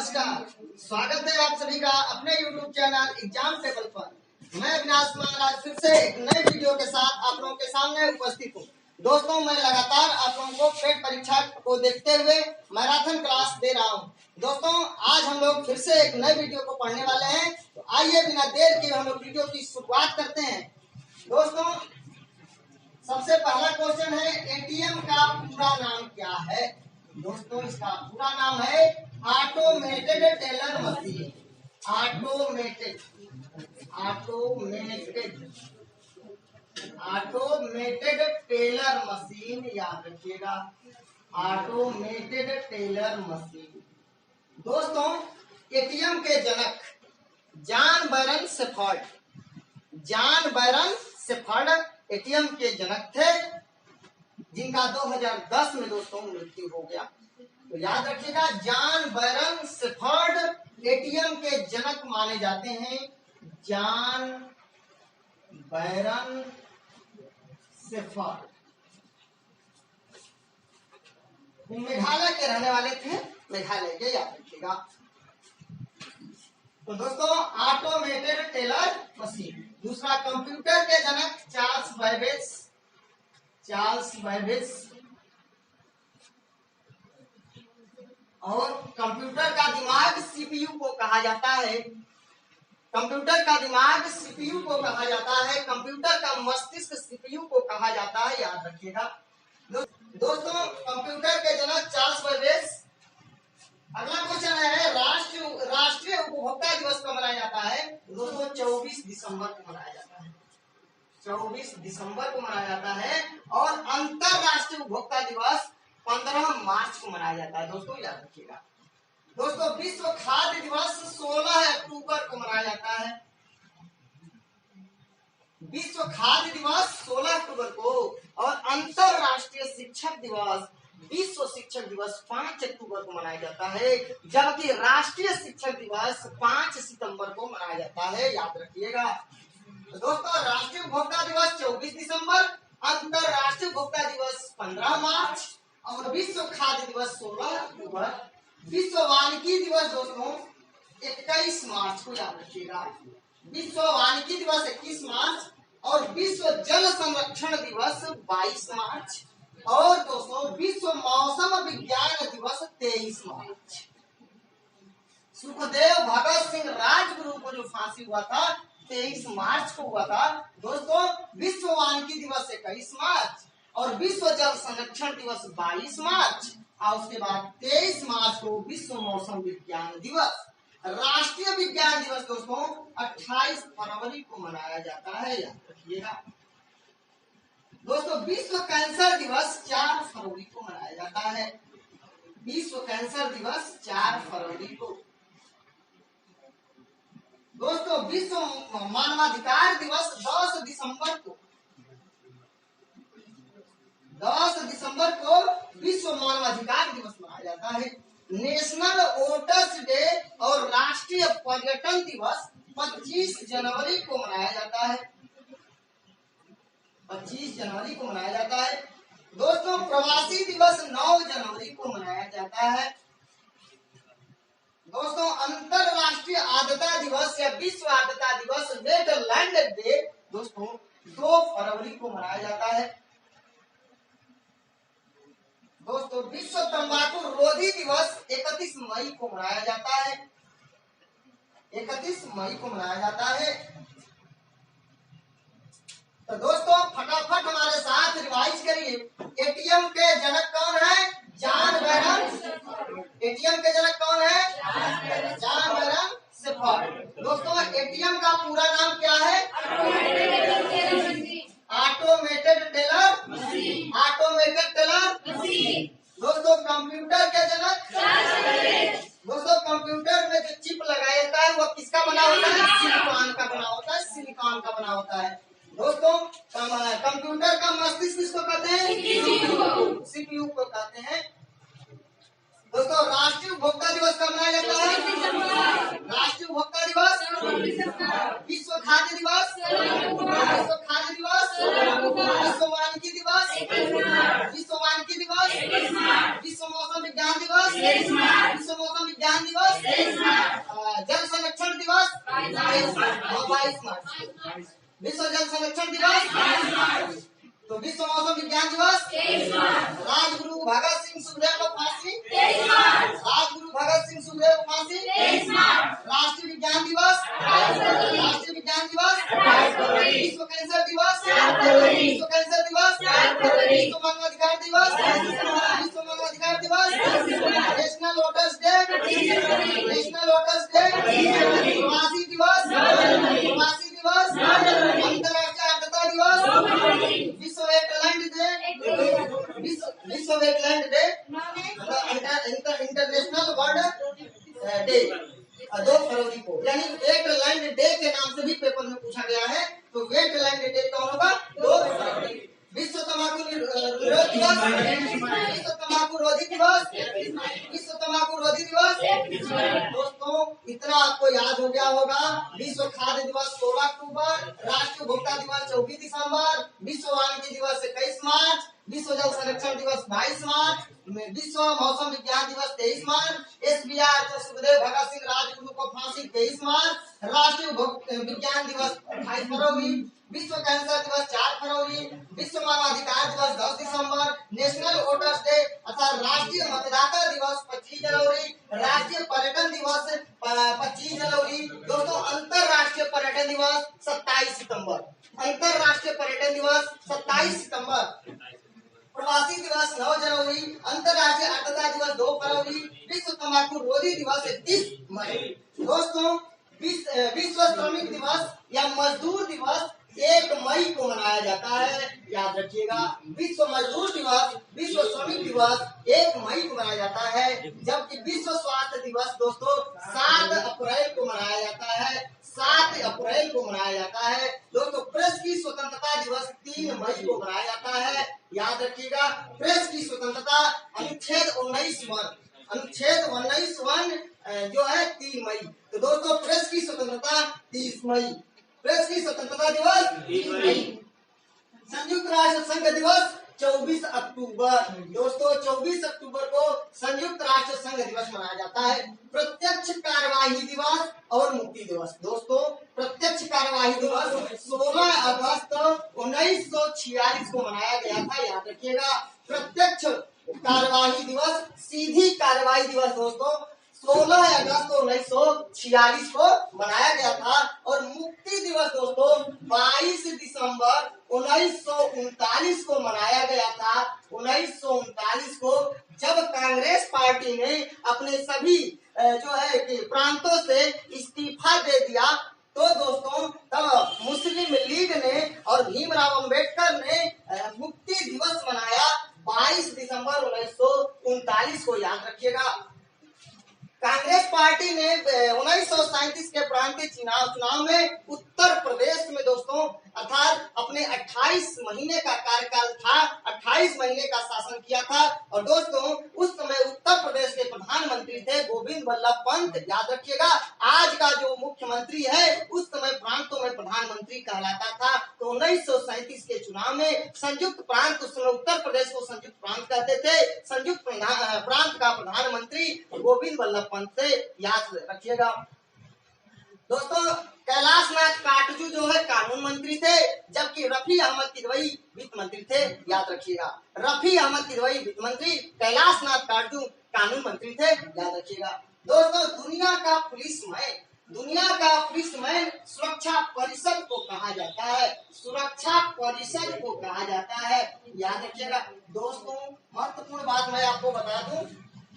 नमस्कार, स्वागत है आप सभी का अपने YouTube चैनल एग्जाम टेबल पर। मैं अविनाश महाराज फिर से एक नए वीडियो के साथ आप लोगों के सामने उपस्थित हूँ। दोस्तों, मैं लगातार आप लोगों को पेट परीक्षा को देखते हुए मैराथन क्लास दे रहा हूँ। दोस्तों, आज हम लोग फिर से एक नए वीडियो को पढ़ने वाले हैं, तो आइए बिना देर किए हम लोग वीडियो की शुरुआत करते हैं। दोस्तों, सबसे पहला क्वेश्चन है, एटीएम का पूरा नाम क्या है? दोस्तों, इसका पूरा नाम है automated teller machine. Automated teller machine, याद रखिएगा, ऑटोमेटेड टेलर मशीन। दोस्तों, एटीएम के जनक जॉन बैरन शेफर्ड एटीएम के जनक थे, जिनका 2010 में दोस्तों मृत्यु हो गया। तो याद रखिएगा, जॉन बैरन शेफर्ड एटीएम के जनक माने जाते हैं। जॉन बैरन शेफर्ड मेघालय के रहने वाले थे, मेघालय के, याद रखिएगा। तो दोस्तों, ऑटोमेटेड टेलर मशीन। दूसरा, कंप्यूटर के जनक चार्ल्स बैबेज और कंप्यूटर का दिमाग सीपीयू को कहा जाता है। कंप्यूटर का दिमाग सीपीयू को कहा जाता है, कंप्यूटर का मस्तिष्क सीपीयू को कहा जाता है, याद रखिएगा। दोस्तों, कंप्यूटर के जनक चार्ल्स बैबेज। अगला क्वेश्चन है, राष्ट्रीय उपभोक्ता दिवस कब मनाया जाता है? दोस्तों, 24 दिसंबर को मनाया जाता है। 24 दिसंबर को मनाया जाता है। और अंतरराष्ट्रीय उपभोक्ता दिवस 15 मार्च को मनाया जाता है। दोस्तों, याद रखिएगा। दोस्तों, विश्व खाद्य दिवस 16 अक्टूबर को मनाया जाता है। विश्व खाद्य दिवस 16 अक्टूबर को। और अंतरराष्ट्रीय शिक्षक दिवस, विश्व शिक्षक दिवस 5 अक्टूबर को मनाया जाता है, जबकि राष्ट्रीय शिक्षक दिवस 5 सितंबर को मनाया जाता है, याद रखिएगा। दोस्तों, राष्ट्रीय उपभोक्ता दिवस 24 दिसंबर, अंतरराष्ट्रीय उपभोक्ता दिवस 15 मार्च और विश्व खाद्य दिवस 16 अक्टूबर। विश्व वानिकी दिवस दोस्तों 21 मार्च को, याद रखिएगा। विश्व वानिकी दिवस 21 मार्च और विश्व जल संरक्षण दिवस 22 मार्च और दोस्तों विश्व मौसम विज्ञान दिवस 23 मार्च। सुखदेव भगत सिंह राजगुरु को जो फांसी हुआ था 23 मार्च को हुआ था। दोस्तों, विश्व वानिकी दिवस 21 मार्च और विश्व जल संरक्षण दिवस 22 मार्च और उसके बाद 23 मार्च को विश्व मौसम विज्ञान दिवस। राष्ट्रीय विज्ञान दिवस दोस्तों 28 फरवरी को मनाया जाता है, याद रखिएगा। दोस्तों, विश्व कैंसर दिवस 4 फरवरी को मनाया जाता है। विश्व कैंसर दिवस 4 फरवरी को। दोस्तों, विश्व मानवाधिकार दिवस 10 दिसंबर को। 10 दिसंबर को विश्व मानवाधिकार दिवस मनाया जाता है। नेशनल वोटर्स डे और राष्ट्रीय पर्यटन दिवस 25 जनवरी को मनाया जाता है। 25 जनवरी को मनाया जाता है। दोस्तों, प्रवासी दिवस 9 जनवरी को मनाया जाता है। दोस्तों, अंतरराष्ट्रीय आर्द्रता दिवस या विश्व आर्द्रता दिवस वेटलैंड डे दोस्तों 2 फरवरी को मनाया जाता है। दोस्तों, विश्व तंबाकू रोधी दिवस 31 मई को मनाया जाता है। 31 मई को मनाया जाता है। तो दोस्तों, फटाफट हमारे साथ रिवाइज करिए। एटीएम के जनक कौन है? जॉन बैरन। एटीएम के जनक कौन है? जॉन बैरन शेफर्ड। दोस्तों, एटीएम का पूरा नाम क्या है? Automated teller machine. Automated teller machine. दोस्तों, कंप्यूटर के जनक दोस्तों, कंप्यूटर में जो चिप लगाया जाता है वो किसका बना होता है? सिलिकॉन का बना होता है। सिलिकॉन का बना होता है। दोस्तों, कंप्यूटर का मस्तिष्क किसको कहते हैं? सीपीयू को कहते हैं। दोस्तों, राष्ट्रीय उपभोक्ता दिवस कब मनाया जाता है? राष्ट्रीय उपभोक्ता दिवस, विश्व खाद्य दिवस, विश्व खाद्य दिवस, विश्व वानिकी दिवस, विश्व वानिकी दिवस, विश्व मौसम विज्ञान दिवस, विश्व मौसम विज्ञान दिवस, 22 मार्च। विश्व जल संरक्षण दिवस, तो विश्व मौसम विज्ञान दिवस, राजगुरु भगत सिंह सुखदेव को फांसी, राजगुरु भगत सिंह सुखदेव को फांसी, राष्ट्रीय विज्ञान दिवस, राष्ट्रीय विज्ञान दिवस, विश्व कैंसर दिवस, विश्व कैंसर दिवस, विश्व मानवाधिकार दिवस, विश्व मानवाधिकार दिवस, national voters day, national voters day, प्रवासी दिवस, प्रवासी दिवस, अंतर्राष्ट्रीय आर्द्रता दिवस, विश्व वेटलैंड डे, विश्व wetland day, international world day 2 फरवरी को, यानी वेटलैंड डे के नाम से भी पेपर में पूछा गया है। तो वेटलैंड डे कौन होगा? 2 फरवरी। विश्व तंबाकू निरोध दिवस, विश्व तंबाकू रोधी दिवस, विश्व तंबाकू रोधी दिवस। दोस्तों इतना आपको याद हो गया होगा। विश्व खाद्य दिवस 16 अक्टूबर, राष्ट्रीय उपभोक्ता दिवस 24 दिसंबर, विश्व वानिकी दिवस 21 मार्च, विश्व जल संरक्षण दिवस 22 मार्च, विश्व मौसम विज्ञान दिवस 23 मार्च, SBR सुखदेव भगत सिंह राजगुरु को फांसी 23 मार्च, राष्ट्रीय विज्ञान दिवस 28 फरवरी, विश्व कैंसर दिवस 4 फरवरी, विश्व मानवाधिकार दिवस 10 दिसंबर, नेशनल वोटर्स डे अर्थात राष्ट्रीय मतदाता दिवस 25 जनवरी, राष्ट्रीय पर्यटन दिवस 25 जनवरी। दोस्तों अंतरराष्ट्रीय पर्यटन दिवस 27 सितंबर, अंतरराष्ट्रीय पर्यटन दिवस 27 सितंबर, प्रवासी दिवस 9 जनवरी, अंतरराष्ट्रीय आर्द्रता दिवस 2 फरवरी, विश्व तंबाकू रोधी दिवस 31 मई। दोस्तों विश्व श्रमिक दिवस या मजदूर दिवस 1 मई को मनाया जाता है, याद रखिएगा। विश्व मजदूर दिवस, विश्व श्रमिक दिवस 1 मई को मनाया जाता है, जबकि विश्व स्वास्थ्य दिवस दोस्तों 7 अप्रैल को मनाया जाता है, 7 अप्रैल को मनाया जाता है। दोस्तों प्रेस की स्वतंत्रता दिवस 3 मई को मनाया जाता है, याद रखिएगा। प्रेस की स्वतंत्रता अनुच्छेद 19 अनुच्छेद 19 जो है 3 मई। तो दोस्तों प्रेस की स्वतंत्रता 30 मई, प्रेस की स्वतंत्रता दिवस 3 मई। संयुक्त राष्ट्र संघ दिवस 24 अक्टूबर। दोस्तों 24 अक्टूबर को संयुक्त राष्ट्र संघ दिवस मनाया जाता है। प्रत्यक्ष कार्यवाही दिवस और मुक्ति दिवस। दोस्तों प्रत्यक्ष कार्यवाही दिवस 16 अगस्त 1946 को मनाया गया था, याद रखिएगा। प्रत्यक्ष कार्यवाही दिवस, सीधी कार्यवाही दिवस दोस्तों 16 अगस्त 1946 को मनाया गया था। और मुक्ति दिवस दोस्तों 22 दिसंबर 1939 को मनाया गया था। 1939 को जब कांग्रेस पार्टी ने अपने सभी जो है कि प्रांतों से इस्तीफा दे दिया, तो दोस्तों तब मुस्लिम लीग ने और भीमराव अंबेडकर ने मुक्ति दिवस मनाया 22 दिसंबर 1939 को, याद रखिएगा। कांग्रेस पार्टी ने 1937 के प्रांतीय चुनाव में उत्तर प्रदेश में दोस्तों अर्थात अपने 28 महीने का कार्यकाल था, 28 महीने का शासन किया था। और दोस्तों उस समय उत्तर प्रदेश के प्रधानमंत्री थे गोविंद बल्लभ पंत, याद रखिएगा। आज का जो मुख्यमंत्री है उस समय प्रांतों में प्रधानमंत्री कहलाता था। तो 1937 के चुनाव में संयुक्त प्रांत, उस समय उत्तर प्रदेश को संयुक्त प्रांत कहते थे, संयुक्त प्रांत का प्रधानमंत्री गोविंद बल्लभ पंत से, याद रखिएगा। दोस्तों कैलाशनाथ काटजू जो है कानून मंत्री थे, जबकि रफी अहमद किदवई वित्त मंत्री थे, याद रखिएगा। रफी अहमद किदवई वित्त मंत्री, कैलाशनाथ काटजू कानून मंत्री थे, याद रखिएगा। दोस्तों दुनिया का पुलिसमैन सुरक्षा परिषद को कहा जाता है, सुरक्षा परिषद को कहा जाता है, याद रखिएगा। दोस्तों महत्वपूर्ण बात मैं आपको बता दूं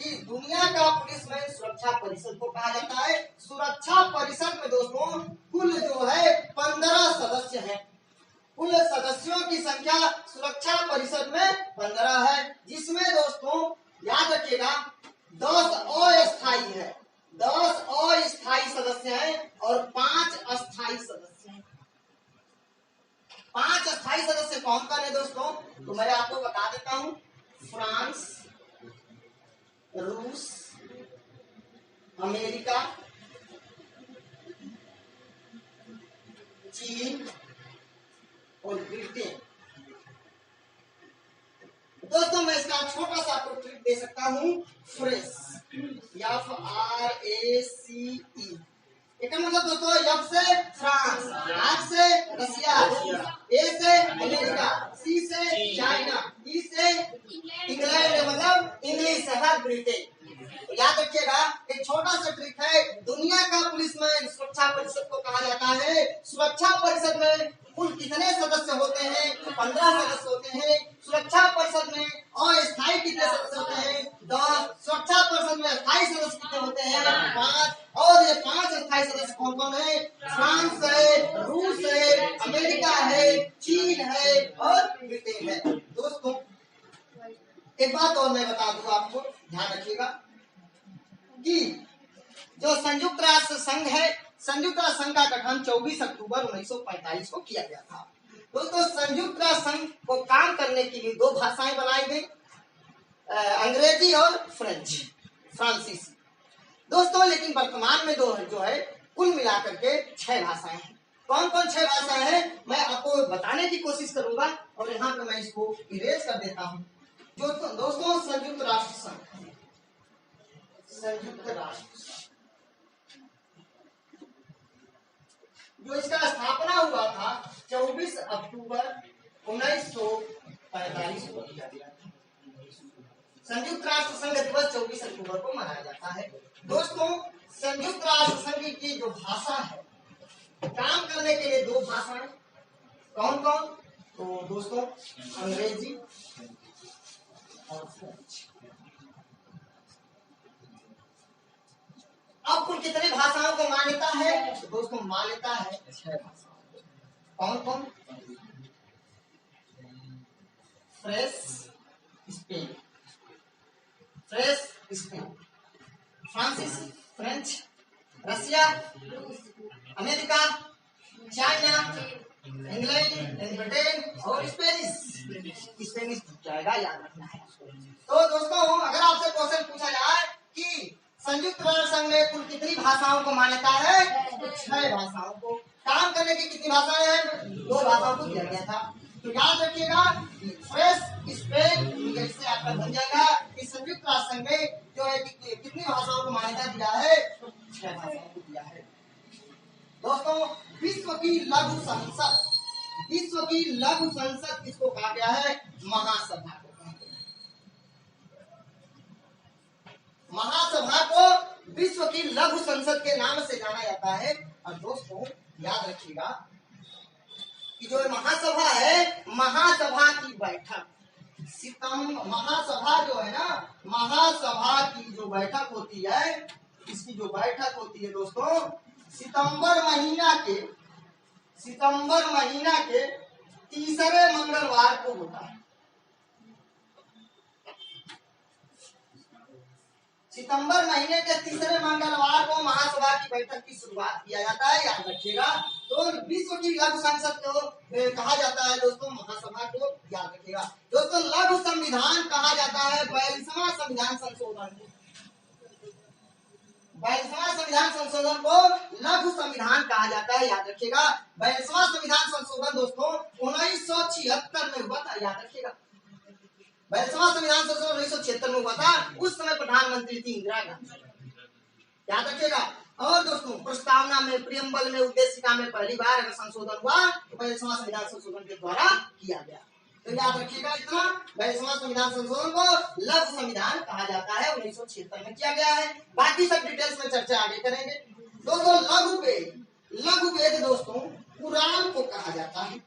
कि दुनिया का पुलिसमैन सुरक्षा परिषद को कहा जाता है। सुरक्षा परिषद में दोस्तों कुल जो है 15 सदस्य हैं। कुल सदस्यों की संख्या सुरक्षा परिषद में 15 है, जिसमें दोस्तों याद रखिएगा 10 अस्थायी है, 10 अस्थायी सदस्य हैं और 5 अस्थायी सदस्य हैं। 5 अस्थायी सदस्य कौन कौन है दोस्तों? तो मैं आपको बता देता हूँ। फ्रांस, रूस, अमेरिका, चीन और ब्रिटेन। दोस्तों मैं इसका छोटा सा आपको ट्रिक दे सकता हूं। फ्रेस, FRACE इसका मतलब दोस्तों एफ से फ्रांस, आर से रसिया, ए से अमेरिका, सी से चाइना, ई से इंग्लैंड मतलब इंग्लिश है ब्रिटेन। तो याद रखिएगा एक छोटा सा ट्रिक है, दुनिया का पुलिसमैन सुरक्षा परिषद को कहा जाता है। सुरक्षा परिषद में कुल कितने सदस्य होते हैं? 15 सदस्य होते हैं। सुरक्षा परिषद में अस्थायी कितने सदस्य होते हैं? 10। सुरक्षा परिषद में स्थायी सदस्य कितने होते हैं? 5। और ये 5 स्थायी सदस्य कौन कौन है? फ्रांस है, रूस है, अमेरिका है, चीन है और ब्रिटेन है। दोस्तों एक बात और मैं बता दूं आपको, ध्यान रखिएगा कि जो संयुक्त राष्ट्र संघ है, संयुक्त राष्ट्र संघ का गठन 24 अक्टूबर 1945 को किया गया था। दोस्तों संयुक्त राष्ट्र संघ को काम करने के लिए 2 भाषाएं बनाई गई, अंग्रेजी और फ्रांसीसी। दोस्तों लेकिन वर्तमान में जो है कुल मिलाकर के 6 भाषाएं हैं। कौन कौन 6 भाषाएं हैं मैं आपको बताने की कोशिश करूंगा और यहाँ पे मैं इसको इरेज कर देता हूँ। दोस्तों संयुक्त राष्ट्र संघ, संयुक्त राष्ट्र जो इसका स्थापना हुआ था 24 अक्टूबर 1945 को किया गया था। संयुक्त राष्ट्र संघ दिवस 24 अक्टूबर को मनाया जाता है। दोस्तों संयुक्त राष्ट्र संघ की जो भाषा है, काम करने के लिए 2 भाषाएं, कौन कौन? तो दोस्तों अंग्रेजी और फ्रेंच। अब कुल कितने भाषाओं को मान्यता है? तो दोस्तों मान्यता है 6 भाषाओं। कौन कौन? स्पेन, फ्रांसीसी, फ्रेंच, रसिया, अमेरिका, चाइना, इंग्लैंड, ब्रिटेन और स्पेनिश जाएगा, याद रखना है। तो दोस्तों अगर आपसे क्वेश्चन पूछा जाए कि संयुक्त राष्ट्र संघ में कुल कितनी भाषाओं को मान्यता है? 6 भाषाओं को। काम करने की कितनी भाषाएं हैं? 2 भाषाओं को दिया गया था। तो याद रखिएगा फ्रेंच, स्पेन, इससे आपका बन जाएगा कि संयुक्त राष्ट्र संघ में जो है कितनी भाषाओं को मान्यता दिया है? 6 भाषाओं को दिया है। दोस्तों विश्व की लघु संसद, विश्व की लघु संसद किसको कहा गया है? महासभा को कहा गया है। महासभा को विश्व की लघु संसद के नाम से जाना जाता है। और दोस्तों याद रखिएगा कि जो महासभा है, महासभा की बैठक महासभा जो है ना, महासभा की जो बैठक होती है, इसकी जो बैठक होती है दोस्तों सितंबर महीना के तीसरे मंगलवार को होता है। सितंबर महीने के तीसरे मंगलवार को महासभा की बैठक की शुरुआत किया जाता है, याद रखिएगा। तो विश्व की लघु संसद को कहा जाता है दोस्तों महासभा को, याद रखिएगा। दोस्तों लघु संविधान कहा जाता है 42वां संविधान संशोधन को। 42वां संविधान संशोधन को लघु संविधान कहा जाता है, याद रखिएगा। 42वां संविधान संशोधन दोस्तों 1976 में हुआ था, याद रखिएगा। 42वां संविधान संशोधन 1976 में हुआ था। उस समय प्रधानमंत्री थी इंदिरा गांधी, याद रखिएगा। और दोस्तों प्रस्तावना में, प्रियम्बल में, उद्देशिका में पहली बार अगर संशोधन हुआ तो 42वां संविधान संशोधन के द्वारा किया गया। तो याद रखिएगा इतना, 42वां संविधान संशोधन को लघु संविधान कहा जाता है, 1976 में किया गया है। बाकी सब डिटेल्स में चर्चा आगे करेंगे। दोस्तों लघु वेद दोस्तों पुराण को कहा जाता है,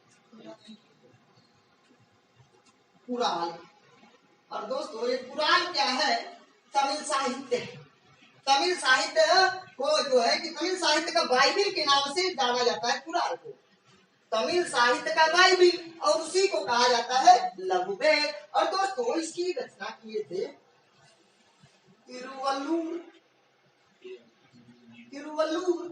पुराण। और दोस्तों ये पुराण क्या है? तमिल साहित्य है। तमिल साहित्य को जो है कि तमिल साहित्य का बाइबिल के नाम से जाना जाता है पुराण को। तमिल साहित्य का बाइबिल, और उसी को कहा जाता है लघु वेद। और दोस्तों इसकी रचना किए थे तिरुवल्लुवर।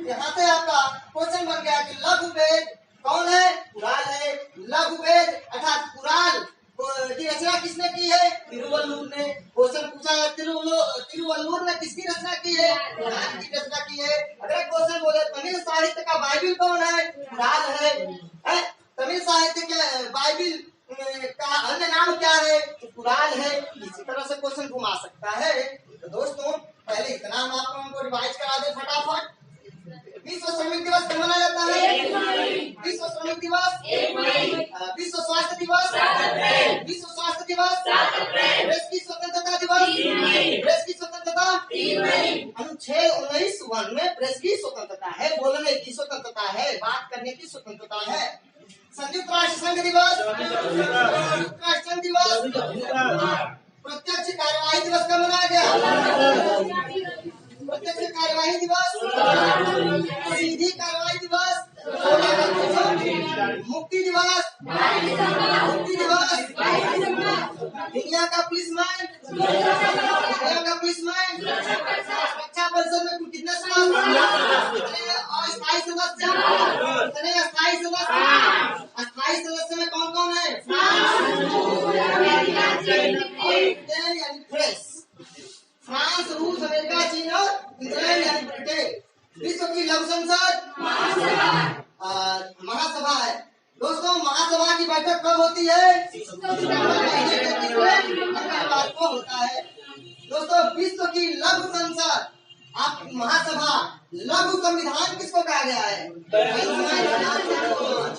यहाँ से आपका क्वेश्चन बन गया कि लघु वेद कौन है? पुराण है। लघु वेद अर्थात पुराण की रचना किसने की है? तिरुवल्लुवर ने। क्वेश्चन पूछा है तिरुवल्लुवर ने किसकी रचना की है? पुराण की रचना की है। अगर क्वेश्चन बोले तमिल साहित्य का बाइबिल कौन है? पुराण है। तमिल साहित्य के बाइबिल का अन्य नाम क्या है? तो पुराण है। इसी तरह से क्वेश्चन घुमा सकता है। तो दोस्तों पहले इतना हम आप लोगों को रिवाइज करा विश्व स्वास्थ्य दिवस, प्रेस की स्वतंत्रता दिवस, प्रेस की स्वतंत्रता, अनुच्छेद 19(1) में प्रेस की स्वतंत्रता है, बोलने की स्वतंत्रता है, बात करने की स्वतंत्रता है। संयुक्त राष्ट्र संघ दिवस, संयुक्त राष्ट्र संघ दिवस, प्रत्यक्ष कार्यवाही दिवस कब मनाया गया? प्रत्यक्ष कार्यवाही दिवस, सीधी कार्यवाही दिवस, मुक्ति दिवस, मुक्ति दिवस, दुनिया का पुलिसमैन, दुनिया का पुलिसमैन, सुरक्षा परिषद में कितने सदस्य, अस्थायी सदस्य, अस्थायी सदस्य, अस्थायी सदस्य में कौन कौन है? फ्रांस, फ्रांस, रूस, अमेरिका, चीन और इंग्लैंड यानी ब्रिटेन। विश्व की लघु संसद महासभा है दोस्तों। महासभा की बैठक कब होती है? को होता है दोस्तों। विश्व की लघु संसद, आप महासभा, लघु संविधान किसको कहा गया है?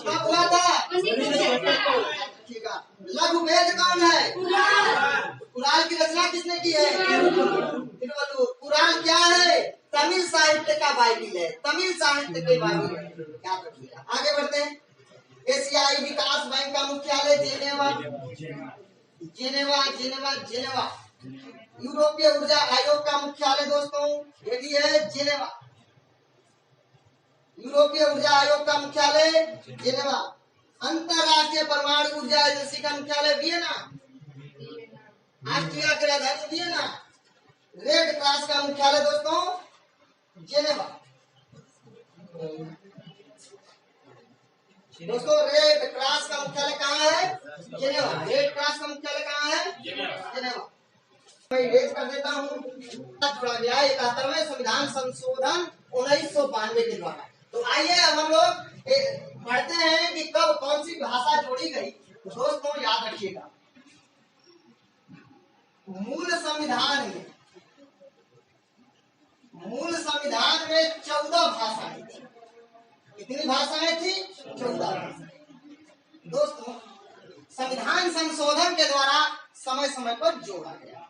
कब हुआ था? लघु वेद कौन है? कुरान की रचना किसने की है? कुरान क्या है? तमिल साहित्य का बाइबिल है, तमिल साहित्य के बाइबिल है, याद रखिएगा। आगे बढ़ते हैं। एशियाई विकास बैंक का मुख्यालय जेनेवा, जेनेवा, जेनेवा, जेनेवा। यूरोपीय ऊर्जा आयोग का मुख्यालय दोस्तों ये भी है जेनेवा। यूरोपीय ऊर्जा आयोग का मुख्यालय जेनेवा। अंतरराष्ट्रीय परमाणु ऊर्जा एजेंसी का मुख्यालय वियना, ऑस्ट्रिया की राजधानी वियना। रेड क्रॉस का मुख्यालय दोस्तों जेनेवा। दोस्तों रेड क्रॉस का मुख्यालय कहाँ है? जेनेवा। रेड क्रॉस का मुख्यालय कहाँ है? जेनेवा। मैं इरेज कर देता हूँ। जोड़ा गया 71वें संविधान संशोधन 1992 के द्वारा। तो आइए अब हम लोग पढ़ते हैं कि कब कौन सी भाषा जोड़ी गई। दोस्तों याद रखिएगा, मूल संविधान में 14 भाषाएं थी। कितनी भाषाएं थी? 14 भाषाएं। दोस्तों संविधान संशोधन के द्वारा समय समय पर जोड़ा गया।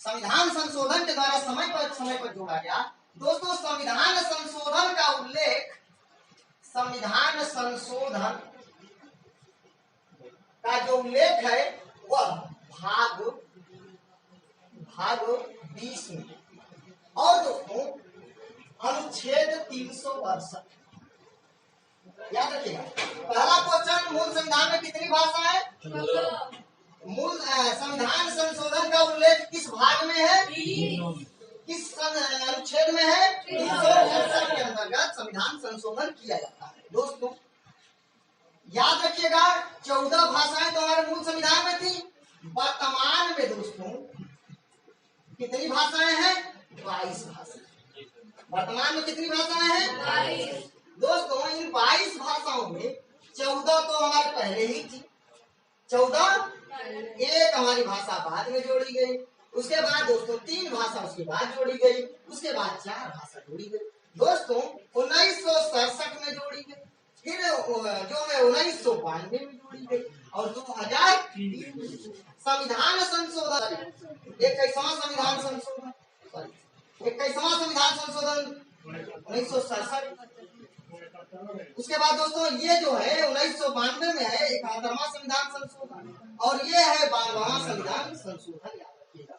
संविधान संशोधन के द्वारा समय पर जोड़ा गया। दोस्तों संविधान संशोधन का उल्लेख, संविधान संशोधन का जो उल्लेख है वह भाग 20 में और दोस्तों अनुच्छेद 362। याद रखिएगा। पहला क्वेश्चन, मूल संविधान में कितनी भाषा है? मूल संविधान संशोधन का उल्लेख किस भाग में है? किस अनुच्छेद में है? 362 के अंतर्गत संविधान संशोधन किया जाता है। दोस्तों याद रखिएगा 14 भाषाएं तो हमारे मूल संविधान में थी। वर्तमान में दोस्तों कितनी भाषाएं हैं? 22 भाषाएं। वर्तमान में कितनी भाषाएं हैं? 22। दोस्तों इन 22 भाषाओं में 14 तो हमारे पहले ही थी, 14 एक हमारी भाषा बाद में जोड़ी गई। उसके बाद दोस्तों 3 भाषा उसके बाद जोड़ी गई। उसके बाद 4 भाषा जोड़ी गई। दोस्तों 1967 में जोड़ी गई, फिर जो है 1992 में जोड़ी गई और 2000 संविधान संशोधन 21वां संविधान संशोधन 1967। उसके बाद दोस्तों ये जो है 1992 में है 71वां संविधान संशोधन और ये है 12वां संविधान संशोधन। याद रखिएगा।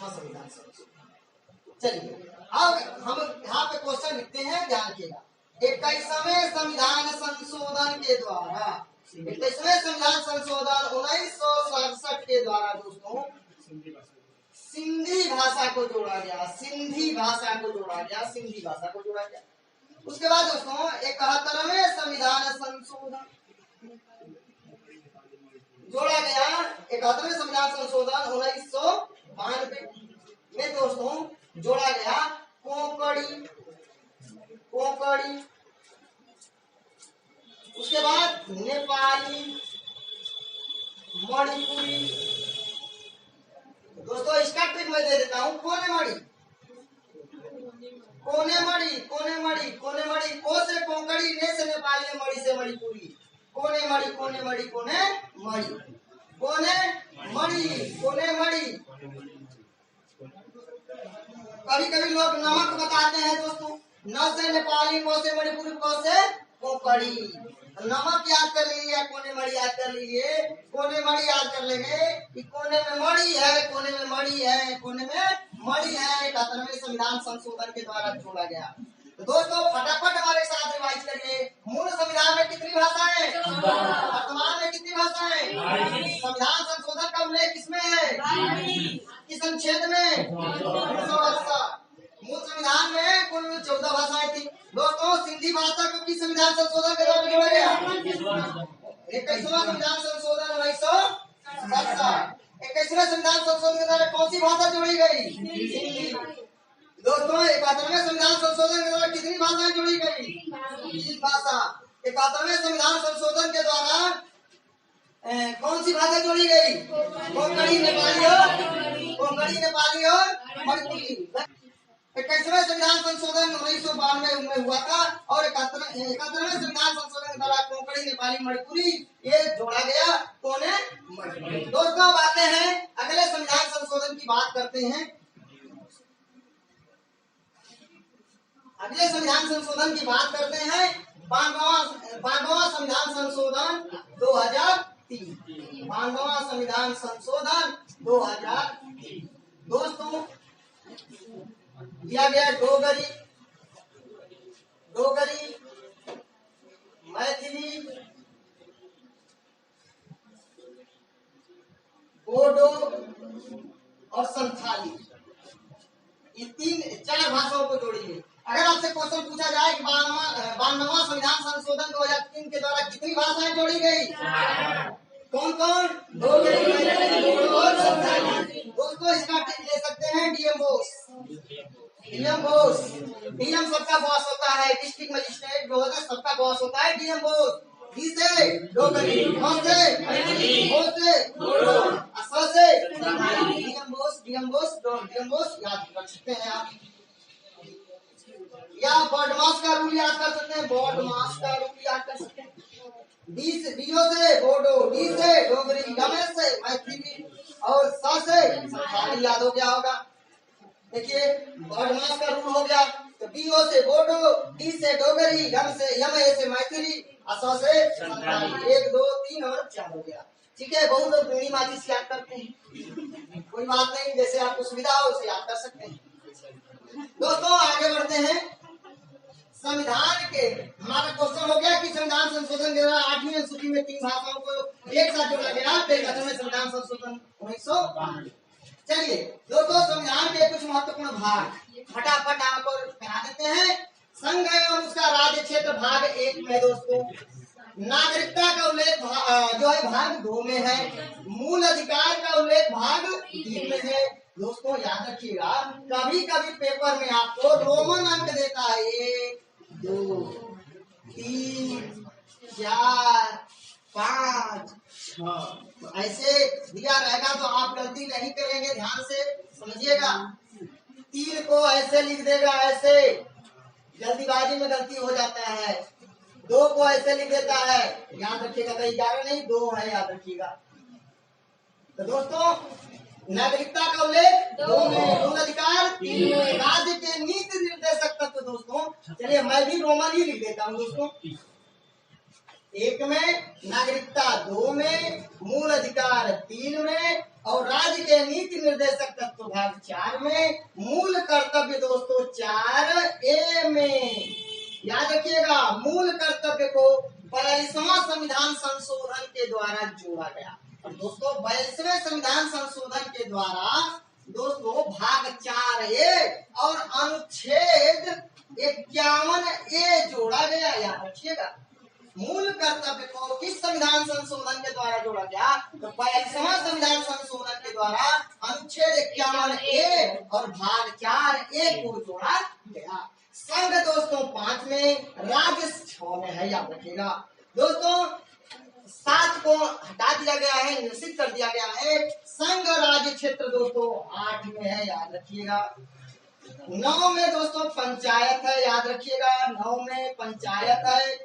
संविधान संशोधन। चलिए अब हम यहाँ पे क्वेश्चन लिखते हैं, ध्यान रखिएगा। 21वें संविधान संशोधन के द्वारा 21वें संविधान संशोधन 1967 के द्वारा दोस्तों सिंधी भाषा को जोड़ा गया। सिंधी भाषा को जोड़ा गया। सिंधी भाषा को जोड़ा गया। उसके बाद दोस्तों 71वें संविधान संशोधन जोड़ा गया। 71वें संविधान संशोधन 1992 में दोस्तों जोड़ा गया कोंकणी। उसके बाद नेपाली, मणिपुरी। दोस्तों इसका ट्रिक मैं दे देता हूँ। कोने मड़ी कोने मड़ी कोने मड़ी, को से कोंकणी, ने से नेपाली, मड़ी से मणिपुरी, कोने मड़ी कोने मड़ी कोने मड़ी, कोने मड़ी कोने मड़ी। कभी कभी लोग नमक बताते हैं दोस्तों, न से नेपाली, को से मणिपुरी, को से कोंकणी। नमक याद कर लीजिए, कोने मड़ी याद कर लीजिए। कोने मड़ी याद कर लेंगे कि कोने में मड़ी है, कोने में मड़ी है, कोने में मड़ी है। 71वें संविधान संशोधन के द्वारा जोड़ा गया। तो दोस्तों फटाफट हमारे साथ रिवाइज करिए। मूल संविधान में कितनी भाषाएं? वर्तमान में कितनी भाषाएं? संविधान संशोधन का उल्लेख किसमें है? किस अनुच्छेद में? 368। मूल संविधान में कुल 14 भाषाएं थी दोस्तों। सिंधी भाषा को किस संविधान संशोधन के द्वारा जोड़ा गया? 21वां संविधान संशोधन 1967। 21वें संविधान संशोधन के द्वारा कौन सी भाषा जोड़ी गई? हिंदी। दोस्तों 71वें संविधान संशोधन के द्वारा कितनी भाषाएं जोड़ी गई? 3 भाषा। 71वें संविधान संशोधन के द्वारा कौन सी भाषा जोड़ी गई? कोंकणी, नेपाली और मणिपुरी। 21वें संविधान संशोधन 1992 में हुआ था और 71वें संविधान संशोधन के द्वारा कोंकणी, नेपाली, मणिपुरी ये जोड़ा गया। कोने मड़ी। दोस्तों अब आते हैं अगले संविधान संशोधन की बात करते हैं। अगले संविधान संशोधन की बात करते हैं 52वां संविधान संशोधन 2003। 52वां संविधान संशोधन 2003 दोस्तों दिया गया डोगरी, मैथिली, बोडो और संथाली, ये 4 भाषाओं को जोड़िए। अगर आपसे क्वेश्चन पूछा जाए कि 52वां संविधान संशोधन 2003 के द्वारा कितनी भाषाएं जोड़ी गई? कौन कौन? डोगरी, मैथिली, बोडो और संथाली। दोस्तों इसका टिक ले सकते हैं डीएम बोस। डीएम सबका बॉस होता है, डिस्ट्रिक्ट मजिस्ट्रेट जो होता है सबका बॉस होता है डीएम बोस। डी से डोगरी, कौन से? मैथिली, ओ से बोडो, स से संथाली। डीएम बोस याद कर सकते हैं आप। या बॉडमास का रूल याद कर सकते हैं, बॉडमास का रूल याद कर सकते हैं। डीओ से बोडो, डी से डोगरी, डमेश से मैथिली और स से संथाली याद हो गया होगा। देखिए बॉडमास का रूल हो गया तो डीओ से बोडो, डी से डोगरी, एम से मैथिली, स से संथाली। 1 2 3 और 4 हो गया। ठीक है, बहुत लोग पूर्णी माचिस याद करते हैं, कोई बात नहीं, जैसे आपको सुविधा हो उसे याद कर सकते हैं। दोस्तों आगे बढ़ते हैं। संविधान के हमारा क्वेश्चन हो गया कि संविधान संशोधन के द्वारा 8वीं अनुसूची में 3 भाषाओं को एक साथ जोड़ा गया। 71वें संविधान संशोधन 1992। चलिए दोस्तों संविधान के कुछ महत्वपूर्ण भाग फटाफट आपको करा देते हैं। संघ एवं उसका राज्य क्षेत्र भाग 1 में दोस्तों नागरिकता का उल्लेख जो है भाग 2 में है। मूल अधिकार का उल्लेख भाग 3 में है। दोस्तों याद रखिएगा कभी कभी पेपर में आपको रोमन अंक देता है 1 2 3 4 5 6 ऐसे दिया रहेगा तो आप गलती नहीं करेंगे, ध्यान से समझिएगा। 3 को ऐसे लिख देगा, ऐसे जल्दीबाजी में गलती हो जाता है। 2 को ऐसे लिख देता है, याद रखिएगा। भाई 11 नहीं 2 है, याद रखिएगा। तो दोस्तों नागरिकता का उल्लेख 2 में, मूल अधिकार 3 में, राज्य के नीति निर्देशक तत्व दोस्तों चलिए मैं भी रोमन ही लिख देता हूँ दोस्तों। 1 में नागरिकता, 2 में मूल अधिकार, 3 में और राज्य के नीति निर्देशक तत्व भाग 4 में, मूल कर्तव्य दोस्तों 4A में। याद रखिएगा मूल कर्तव्य को 42वां संविधान संशोधन के द्वारा जोड़ा गया। और दोस्तों 42वें संविधान संशोधन के द्वारा दोस्तों भाग 4A और अनुच्छेद 51A जोड़ा गया। याद रखिएगा मूल कर्तव्य को किस संविधान संशोधन के द्वारा जोड़ा गया? तो 42वां संविधान संशोधन के द्वारा अनुच्छेद 51A और भाग 4A को जोड़ा गया। संघ दोस्तों 5 में, राज्य 6 में है। याद रखिएगा दोस्तों 7 को हटा दिया गया है, निश्चित कर दिया गया है। संघ राज्य क्षेत्र दोस्तों 8 में है। याद रखिएगा 9 में दोस्तों पंचायत है, याद रखिएगा 9 में पंचायत है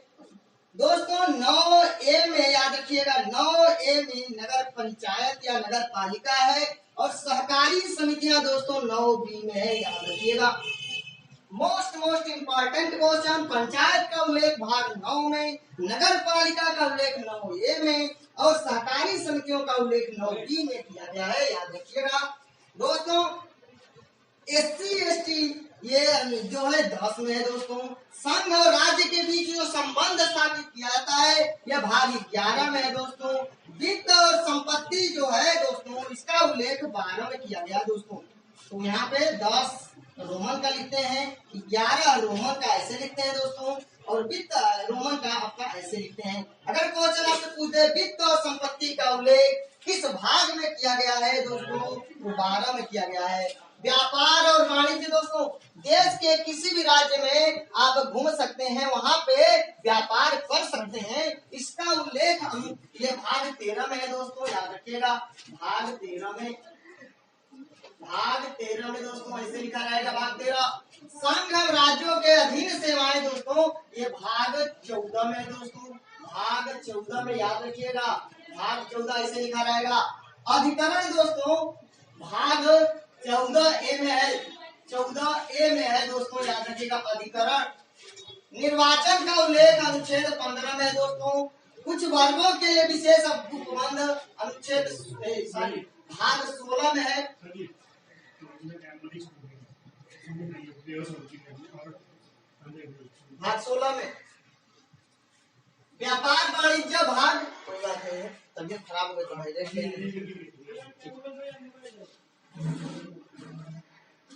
दोस्तों। 9A में याद रखिएगा 9A में नगर पंचायत या नगर पालिका है, और सहकारी समितियां दोस्तों 9B में है, याद रखिएगा। मोस्ट इंपॉर्टेंट क्वेश्चन, पंचायत का उल्लेख भाग 9 में, नगर पालिका का उल्लेख 9A में, और सहकारी समितियों का उल्लेख 9B में किया गया है, याद रखिएगा दोस्तों। SC/ST ये जो है 10 में है दोस्तों। संघ और राज्य के बीच जो संबंध स्थापित किया जाता है यह भाग 11 में है दोस्तों। वित्त और संपत्ति जो है दोस्तों इसका उल्लेख 12 में किया गया दोस्तों। तो यहाँ पे 10 रोमन का लिखते हैं, 11 रोमन का ऐसे लिखते हैं दोस्तों, और वित्त रोमन का आपका ऐसे लिखते हैं। अगर क्वेश्चन आपसे पूछे वित्त और संपत्ति का उल्लेख किस भाग में किया गया है दोस्तों, तो 12 में किया गया है। व्यापार और वाणिज्य दोस्तों, देश के किसी भी राज्य में आप घूम सकते हैं, वहां पे व्यापार कर सकते हैं, इसका उल्लेख हम ये भाग 13 में है दोस्तों, याद रखिएगा। भाग 13 में दोस्तों ऐसे लिखा रहेगा भाग 13। संघ और राज्यों के अधीन सेवाएं दोस्तों ये भाग 14 में है दोस्तों। भाग 14 में याद रखिएगा, भाग 14 ऐसे लिखा रहेगा। अधिकरण दोस्तों भाग 14A में है, 14A में है दोस्तों, याद रखिएगा अधिकरण। निर्वाचन का उल्लेख अनुच्छेद 15 में है दोस्तों। कुछ वर्गों के लिए विशेष उपबंध अनुच्छेद भाग 16 में है। भाग 16 में व्यापार वाणिज्य भाग, कोई बात नहीं है, तबीयत खराब हो गई तो भाई देख लेंगे।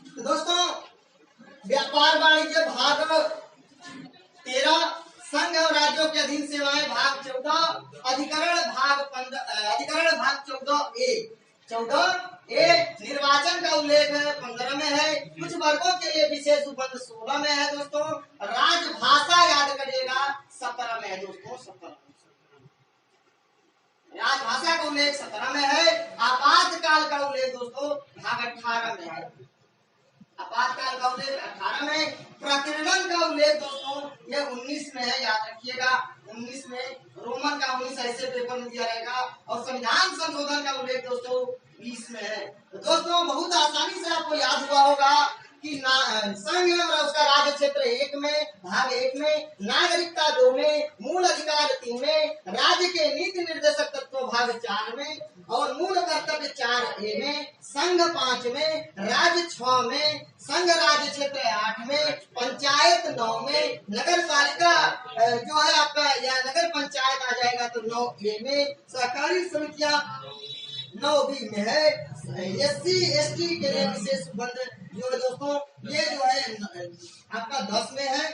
तो दोस्तों व्यापार वाणिज्य भाग 13, संघ और राज्यों के अधीन सेवाएं भाग 14, अधिकरण भाग 14A, निर्वाचन का उल्लेख 15 में है। कुछ वर्गों के लिए विशेष उपबंध 16 में है दोस्तों। राजभाषा याद करिएगा 17 में है दोस्तों, 17 राजभाषा का उल्लेख 17 में है। आपातकाल का उल्लेख दोस्तों भाग 18 में है। आपातकाल का उल्लेख 18 में। प्रकीर्णन का उल्लेख दोस्तों ये 19 में है, याद रखिएगा 19 में। रोमन का 19 ऐसे पेपर में दिया रहेगा। और संविधान संशोधन का उल्लेख दोस्तों 20 में है। तो दोस्तों बहुत आसानी से आपको याद हुआ होगा कि संघ और उसका राज्य क्षेत्र 1 में, भाग 1 में, नागरिकता 2 में, मूल अधिकार 3 में, राज्य के नीति निर्देशक तत्व भाग 4 में, और मूल कर्तव्य 4A में, संघ 5 में, राज्य 6 में, संघ राज्य क्षेत्र 8 में, पंचायत 9 में, नगर पालिका जो है आपका या नगर पंचायत आ जाएगा तो 9A में, सहकारी समितियां 9B में है। SC/ST के लिए विशेष उपबंध जो है दोस्तों ये जो है आपका 10 में है।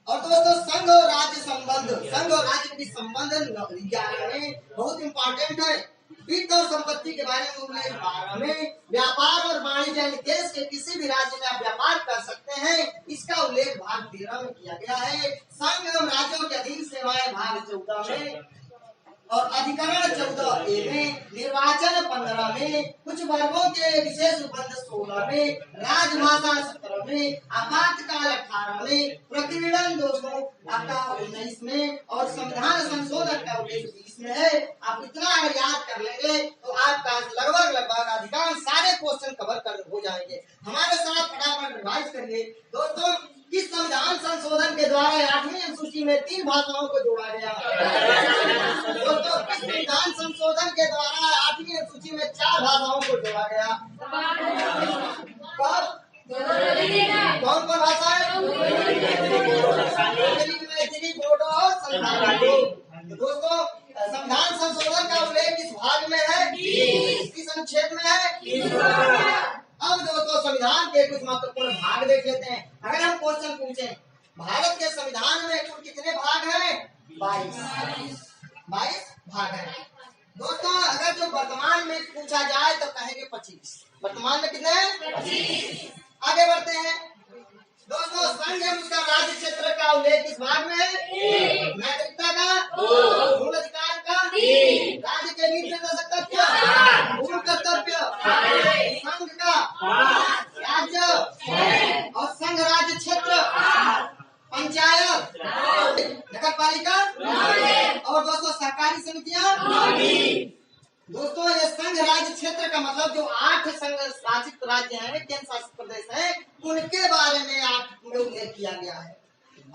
और दोस्तों संघ और राज्य संबंध, संघ और राज्य के संबंध 11 में, बहुत इंपॉर्टेंट है। वित्त और संपत्ति के बारे में उल्लेख 12 में। व्यापार और वाणिज्य देश के किसी भी राज्य में आप व्यापार कर सकते हैं, इसका उल्लेख भाग 13 में किया गया है। संघ एवं राज्यों के अधीन सेवाएं भाग 14 में, और अधिकरण 14A में, निर्वाचन 15 में, कुछ वर्गों के विशेष उपबंध 16 में, राजभाषा 17 में, आपातकाल 18 में, प्रकीर्णन दोस्तों आपका 19 में, और संविधान संशोधन का उल्लेख 20 में है। आप इतना अगर याद कर लेंगे तो आपका लगभग अधिकांश सारे क्वेश्चन कवर कर हो जाएंगे। हमारे साथ फटाफट रिवाइज करिए दोस्तों। किस संविधान संशोधन के द्वारा 8वीं अनुसूची में 3 भाषाओं को जोड़ा गया? दोस्तों किस संविधान संशोधन के द्वारा 8वीं अनुसूची में 4 भाषाओं को जोड़ा गया? कौन कौन भाषा है? मैथिली, बोडो और संथाली। दोस्तों संविधान संशोधन का उल्लेख किस भाग में है? किस अनुच्छेद में है? अब दोस्तों संविधान के कुछ महत्वपूर्ण भाग देख लेते हैं। अगर हम क्वेश्चन पूछे भारत के संविधान में कुल कितने भाग हैं? 22 भाग हैं दोस्तों। अगर जो वर्तमान में पूछा जाए तो कहेंगे 25। वर्तमान में कितने हैं? 25। आगे बढ़ते हैं दोस्तों। संघ एवं उसका राज्य क्षेत्र का उल्लेख किस भाग में है? नागरिकता का, मूल अधिकार का, राज्य के नीति निर्देशक तत्व, मूल कर्तव्य, संघ का, राज्य दोस्तों ये संघ राज्य क्षेत्र का मतलब जो 8 संघ शासित राज्य हैं, केंद्र शासित प्रदेश हैं, उनके बारे में 8 में उल्लेख किया गया है।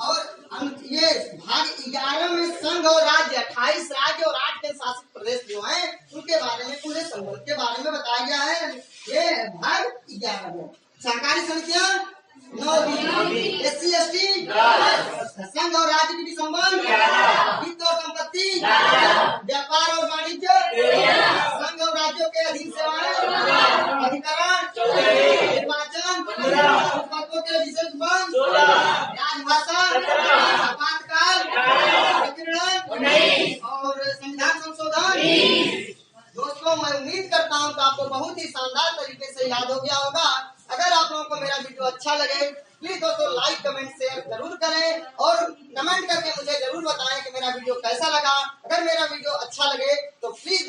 और ये भाग 11 में संघ और राज्य 28 राज्य और 8 केंद्र शासित प्रदेश जो हैं उनके बारे में, पूरे संवर्ग के बारे में बताया गया है। ये भाग 11 में सहकारी समितियां 9, SC ST, संघ और राज्य के बीच संबंध, वित्त और संपत्ति, व्यापार और वाणिज्य, संघ और राज्यों के अधीन सेवाएं, अधिकरण, निर्वाचन, पदों के विशेष बंद, राजभाषा, आपातकाल, प्रकीर्णन और संविधान संशोधन। दोस्तों मैं उम्मीद करता हूँ कि आपको बहुत ही शानदार तरीके से याद हो गया होगा। अगर आप लोगों को मेरा वीडियो अच्छा लगे प्लीज दोस्तों लाइक कमेंट शेयर जरूर करें और कमेंट करके मुझे जरूर बताएं कि मेरा वीडियो कैसा लगा। अगर मेरा वीडियो अच्छा लगे तो प्लीज